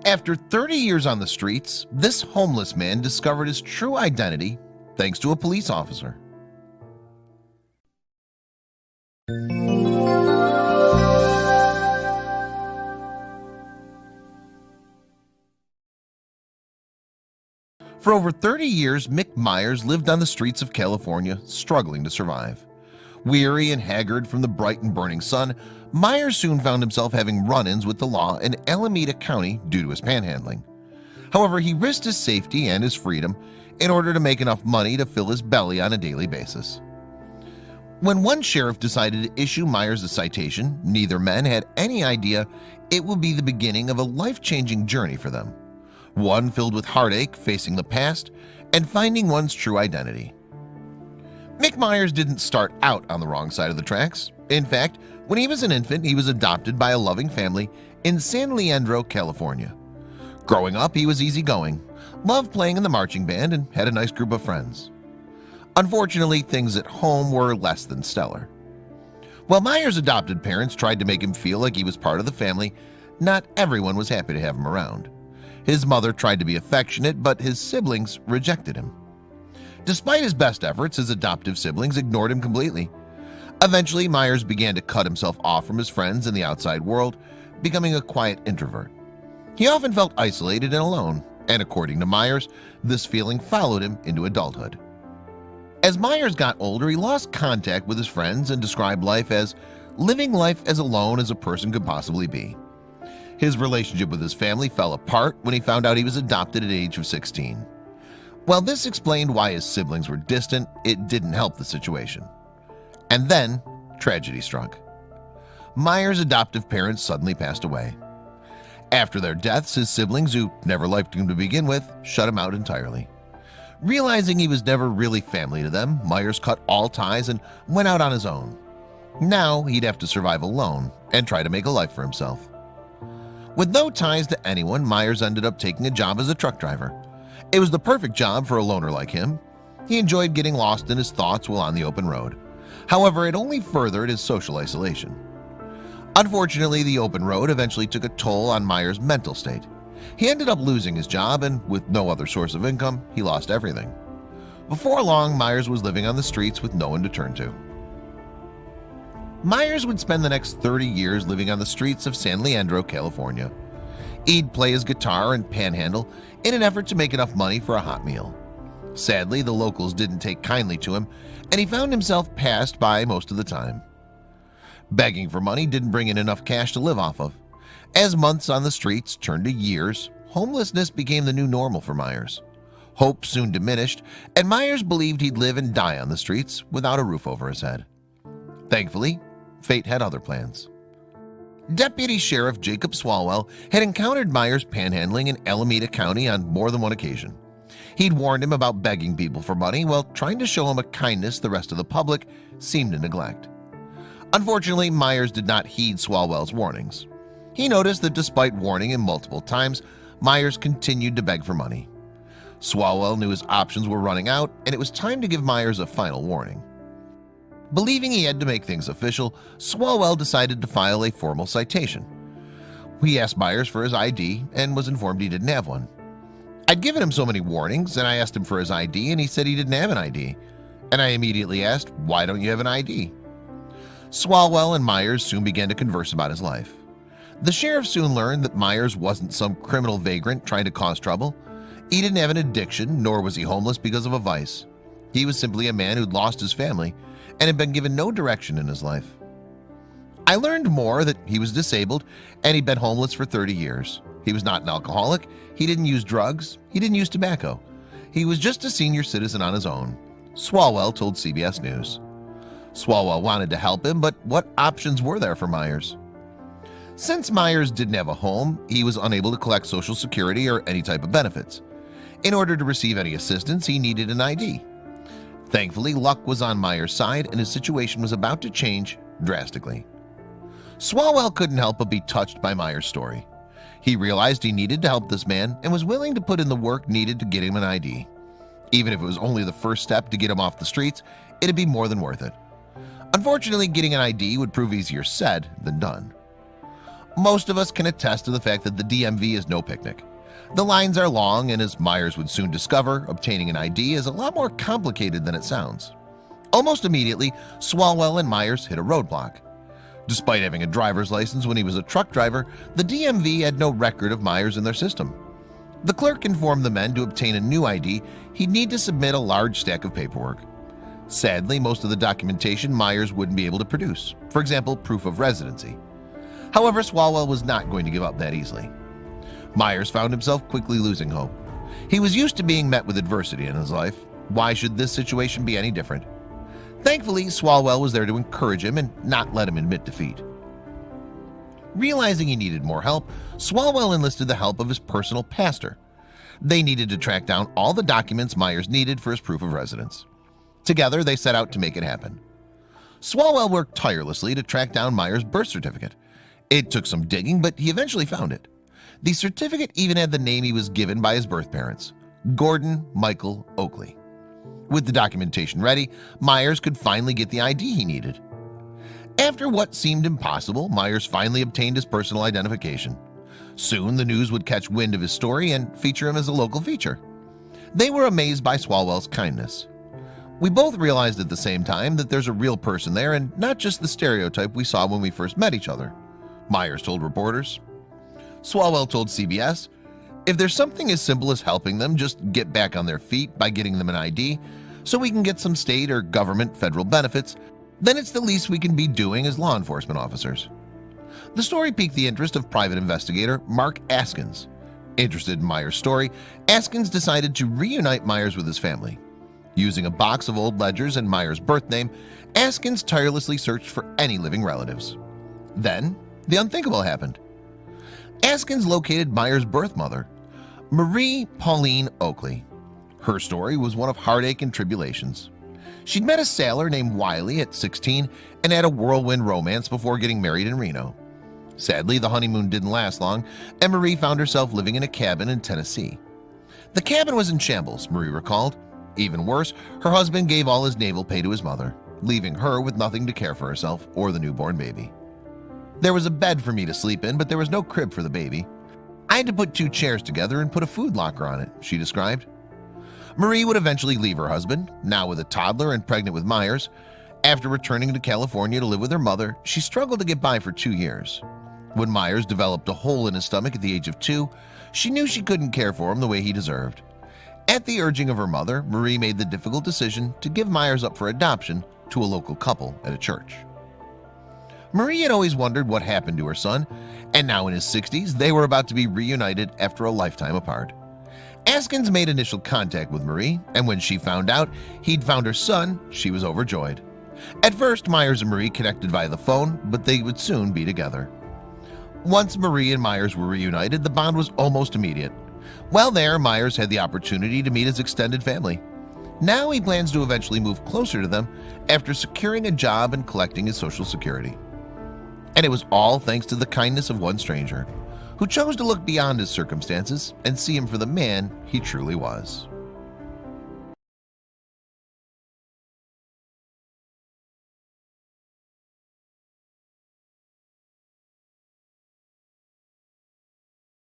After 30 years on the streets, this homeless man discovered his true identity thanks to a police officer. For over 30 years, Mick Myers lived on the streets of California, struggling to survive. Weary and haggard from the bright and burning sun, Myers soon found himself having run-ins with the law in Alameda County due to his panhandling. However, he risked his safety and his freedom in order to make enough money to fill his belly on a daily basis. When one sheriff decided to issue Myers a citation, neither men had any idea it would be the beginning of a life-changing journey for them. One filled with heartache, facing the past, and finding one's true identity. Mick Myers didn't start out on the wrong side of the tracks. In fact, when he was an infant, he was adopted by a loving family in San Leandro, California. Growing up, he was easygoing, loved playing in the marching band, and had a nice group of friends. Unfortunately, things at home were less than stellar. While Myers' adopted parents tried to make him feel like he was part of the family, not everyone was happy to have him around. His mother tried to be affectionate, but his siblings rejected him. Despite his best efforts, his adoptive siblings ignored him completely. Eventually, Myers began to cut himself off from his friends in the outside world, becoming a quiet introvert. He often felt isolated and alone, and according to Myers, this feeling followed him into adulthood. As Myers got older, he lost contact with his friends and described life as living life as alone as a person could possibly be. His relationship with his family fell apart when he found out he was adopted at the age of 16. While this explained why his siblings were distant, it didn't help the situation. And then, tragedy struck. Myers' adoptive parents suddenly passed away. After their deaths, his siblings, who never liked him to begin with, shut him out entirely. Realizing he was never really family to them, Myers cut all ties and went out on his own. Now he'd have to survive alone and try to make a life for himself. With no ties to anyone, Myers ended up taking a job as a truck driver. It was the perfect job for a loner like him. He enjoyed getting lost in his thoughts while on the open road. However, it only furthered his social isolation. Unfortunately, the open road eventually took a toll on Myers' mental state. He ended up losing his job, and with no other source of income, he lost everything. Before long, Myers was living on the streets with no one to turn to. Myers would spend the next 30 years living on the streets of San Leandro, California. He'd play his guitar and panhandle in an effort to make enough money for a hot meal. Sadly, the locals didn't take kindly to him, and he found himself passed by most of the time. Begging for money didn't bring in enough cash to live off of. As months on the streets turned to years, homelessness became the new normal for Myers. Hope soon diminished, and Myers believed he'd live and die on the streets without a roof over his head. Thankfully, fate had other plans. Deputy Sheriff Jacob Swalwell had encountered Myers panhandling in Alameda County on more than one occasion. He'd warned him about begging people for money while trying to show him a kindness the rest of the public seemed to neglect. Unfortunately, Myers did not heed Swalwell's warnings. He noticed that despite warning him multiple times, Myers continued to beg for money. Swalwell knew his options were running out, and it was time to give Myers a final warning. Believing he had to make things official, Swalwell decided to file a formal citation. He asked Myers for his ID and was informed he didn't have one. I'd given him so many warnings, and I asked him for his ID, and he said he didn't have an ID. And I immediately asked, "Why don't you have an ID?" Swalwell and Myers soon began to converse about his life. The sheriff soon learned that Myers wasn't some criminal vagrant trying to cause trouble. He didn't have an addiction, nor was he homeless because of a vice. He was simply a man who'd lost his family and had been given no direction in his life. I learned more that he was disabled and he'd been homeless for 30 years. He was not an alcoholic, he didn't use drugs, he didn't use tobacco. He was just a senior citizen on his own, Swalwell told CBS News. Swalwell wanted to help him, but what options were there for Myers? Since Myers didn't have a home, he was unable to collect Social Security or any type of benefits. In order to receive any assistance, he needed an ID. Thankfully, luck was on Myers' side and his situation was about to change drastically. Swalwell couldn't help but be touched by Myers' story. He realized he needed to help this man and was willing to put in the work needed to get him an ID. Even if it was only the first step to get him off the streets, it'd be more than worth it. Unfortunately, getting an ID would prove easier said than done. Most of us can attest to the fact that the DMV is no picnic. The lines are long, and as Myers would soon discover, obtaining an ID is a lot more complicated than it sounds. Almost immediately, Swalwell and Myers hit a roadblock. Despite having a driver's license when he was a truck driver, the DMV had no record of Myers in their system. The clerk informed the men to obtain a new ID, he'd need to submit a large stack of paperwork. Sadly, most of the documentation Myers wouldn't be able to produce, for example, proof of residency. However, Swalwell was not going to give up that easily. Myers found himself quickly losing hope. He was used to being met with adversity in his life. Why should this situation be any different? Thankfully, Swalwell was there to encourage him and not let him admit defeat. Realizing he needed more help, Swalwell enlisted the help of his personal pastor. They needed to track down all the documents Myers needed for his proof of residence. Together, they set out to make it happen. Swalwell worked tirelessly to track down Myers' birth certificate. It took some digging, but he eventually found it. The certificate even had the name he was given by his birth parents, Gordon Michael Oakley. With the documentation ready, Myers could finally get the ID he needed. After what seemed impossible, Myers finally obtained his personal identification. Soon, the news would catch wind of his story and feature him as a local feature. They were amazed by Swalwell's kindness. We both realized at the same time that there's a real person there and not just the stereotype we saw when we first met each other, Myers told reporters. Swalwell told CBS, "If there's something as simple as helping them just get back on their feet by getting them an ID so we can get some state or government federal benefits, then it's the least we can be doing as law enforcement officers." The story piqued the interest of private investigator Mark Askins. Interested in Myers' story, Askins decided to reunite Myers with his family. Using a box of old ledgers and Myers' birth name, Askins tirelessly searched for any living relatives. Then, the unthinkable happened. Askins located Myers' birth mother, Marie Pauline Oakley. Her story was one of heartache and tribulations. She'd met a sailor named Wiley at 16 and had a whirlwind romance before getting married in Reno. Sadly, the honeymoon didn't last long, and Marie found herself living in a cabin in Tennessee. The cabin was in shambles, Marie recalled. Even worse, her husband gave all his naval pay to his mother, leaving her with nothing to care for herself or the newborn baby. There was a bed for me to sleep in, but there was no crib for the baby. I had to put 2 chairs together and put a food locker on it, she described. Marie would eventually leave her husband, now with a toddler and pregnant with Myers. After returning to California to live with her mother, she struggled to get by for 2 years. When Myers developed a hole in his stomach at the age of 2, she knew she couldn't care for him the way he deserved. At the urging of her mother, Marie made the difficult decision to give Myers up for adoption to a local couple at a church. Marie had always wondered what happened to her son, and now in his 60s, they were about to be reunited after a lifetime apart. Askins made initial contact with Marie, and when she found out he'd found her son, she was overjoyed. At first, Myers and Marie connected via the phone, but they would soon be together. Once Marie and Myers were reunited, the bond was almost immediate. While there, Myers had the opportunity to meet his extended family. Now he plans to eventually move closer to them after securing a job and collecting his Social Security. And it was all thanks to the kindness of one stranger, who chose to look beyond his circumstances and see him for the man he truly was.